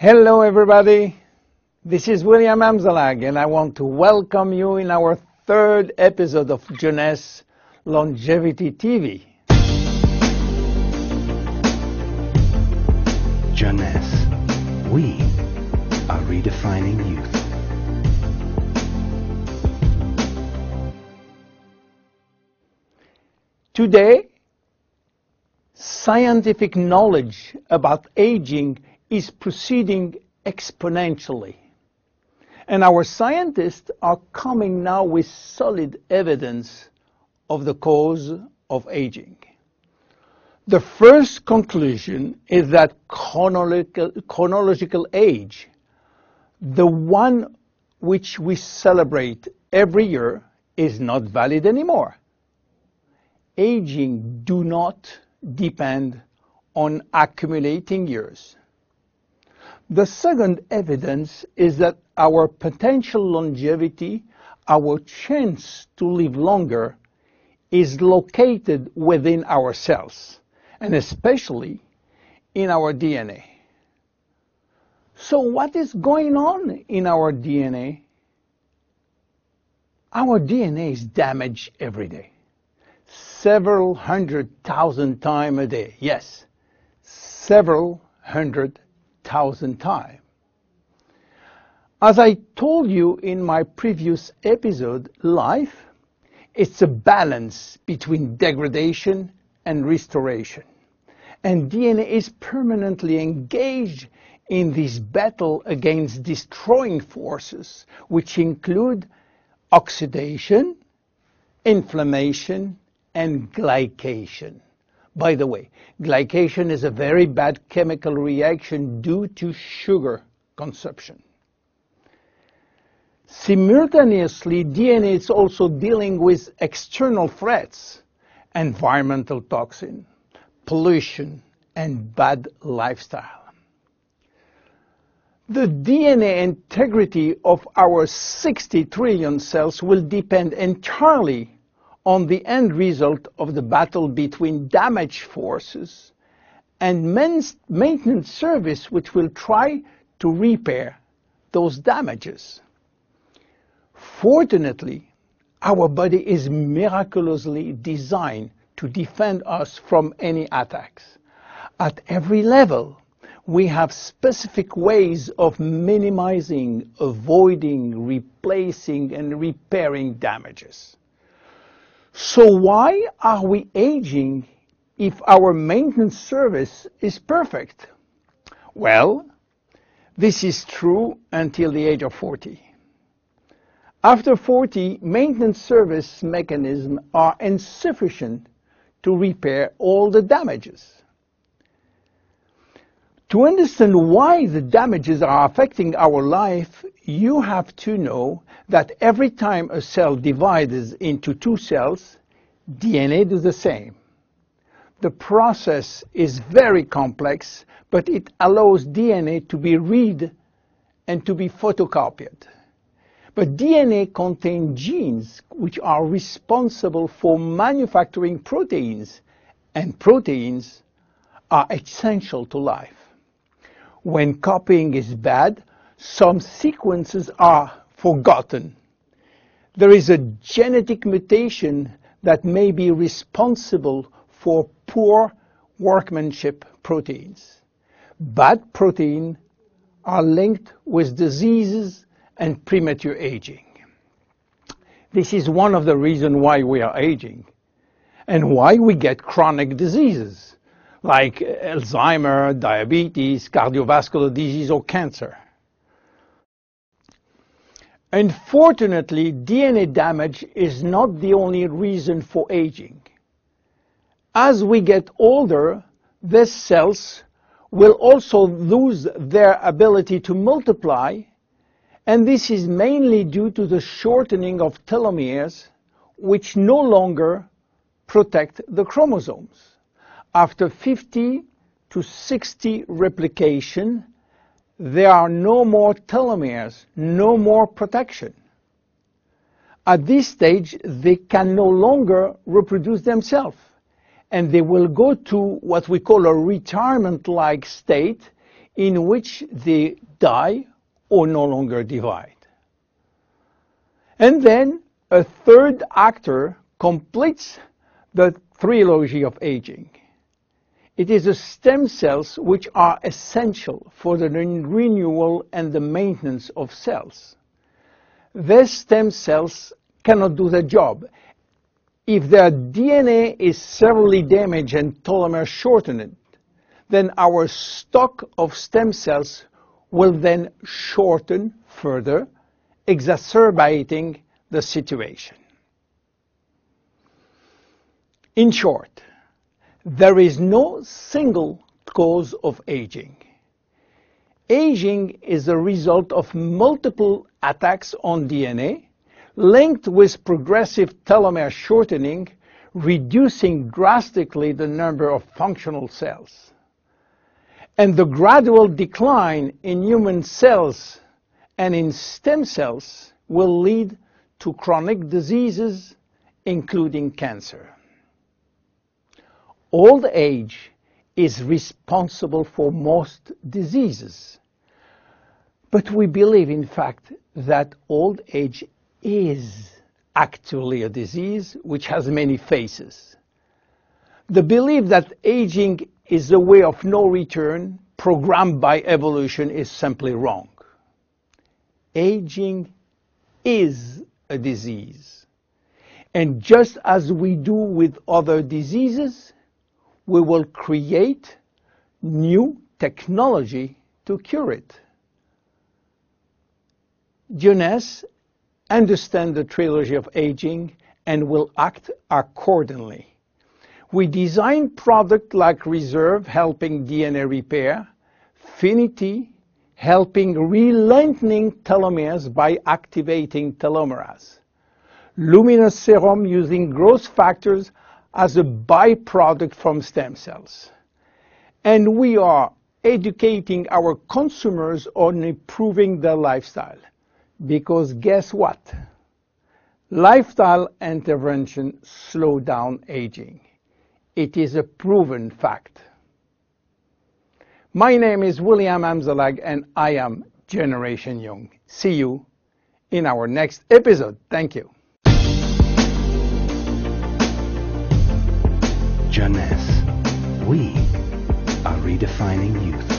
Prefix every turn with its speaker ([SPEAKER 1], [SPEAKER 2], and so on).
[SPEAKER 1] Hello everybody, this is William Amzalag and I want to welcome you in our third episode of Jeunesse Longevity TV.
[SPEAKER 2] Jeunesse, we are redefining youth.
[SPEAKER 1] Today, scientific knowledge about aging is proceeding exponentially. And our scientists are coming now with solid evidence of the cause of aging. The first conclusion is that chronological age, the one which we celebrate every year, is not valid anymore. Aging do not depend on accumulating years. The second evidence is that our potential longevity, our chance to live longer, is located within our cells, and especially in our DNA. So what is going on in our DNA? Our DNA is damaged every day. Several 100,000 times a day. Yes, several 100,000 times. As I told you in my previous episode, life, it's a balance between degradation and restoration. And DNA is permanently engaged in this battle against destroying forces, which include oxidation, inflammation, and glycation. By the way, glycation is a very bad chemical reaction due to sugar consumption. Simultaneously, DNA is also dealing with external threats, environmental toxin, pollution, and bad lifestyle. The DNA integrity of our 60 trillion cells will depend entirely on the end result of the battle between damage forces and maintenance service, which will try to repair those damages. Fortunately, our body is miraculously designed to defend us from any attacks. At every level, we have specific ways of minimizing, avoiding, replacing, and repairing damages. So why are we aging if our maintenance service is perfect? Well, this is true until the age of 40. After 40, maintenance service mechanisms are insufficient to repair all the damages. To understand why the damages are affecting our life, you have to know that every time a cell divides into two cells, DNA does the same. The process is very complex, but it allows DNA to be read and to be photocopied. But DNA contains genes which are responsible for manufacturing proteins, and proteins are essential to life. When copying is bad, some sequences are forgotten. There is a genetic mutation that may be responsible for poor workmanship proteins. Bad proteins are linked with diseases and premature aging. This is one of the reasons why we are aging and why we get chronic diseases like Alzheimer's, diabetes, cardiovascular disease, or cancer. Unfortunately, DNA damage is not the only reason for aging. As we get older, these cells will also lose their ability to multiply, and this is mainly due to the shortening of telomeres, which no longer protect the chromosomes. After 50 to 60 replication, there are no more telomeres, no more protection. At this stage, they can no longer reproduce themselves, and they will go to what we call a retirement-like state, in which they die or no longer divide. And then a third actor completes the trilogy of aging. It is the stem cells which are essential for the renewal and the maintenance of cells. These stem cells cannot do the job. If their DNA is severely damaged and telomere shortened, then our stock of stem cells will then shorten further, exacerbating the situation. In short, there is no single cause of aging. Aging is a result of multiple attacks on DNA, linked with progressive telomere shortening, reducing drastically the number of functional cells. And the gradual decline in human cells and in stem cells will lead to chronic diseases, including cancer. Old age is responsible for most diseases. But we believe, in fact, that old age is actually a disease which has many faces. The belief that aging is a way of no return programmed by evolution is simply wrong. Aging is a disease. And just as we do with other diseases, we will create new technology to cure it. Jeunesse understands the trilogy of aging and will act accordingly. We design products like Reserve, helping DNA repair, Finity, helping re-lengthening telomeres by activating telomerase, Luminous Serum, using growth factors as a byproduct from stem cells. And we are educating our consumers on improving their lifestyle. Because guess what? Lifestyle intervention slow down aging. It is a proven fact. My name is William Amzalag and I am Generation Young. See you in our next episode. Thank you.
[SPEAKER 2] Jeunesse. We are redefining youth.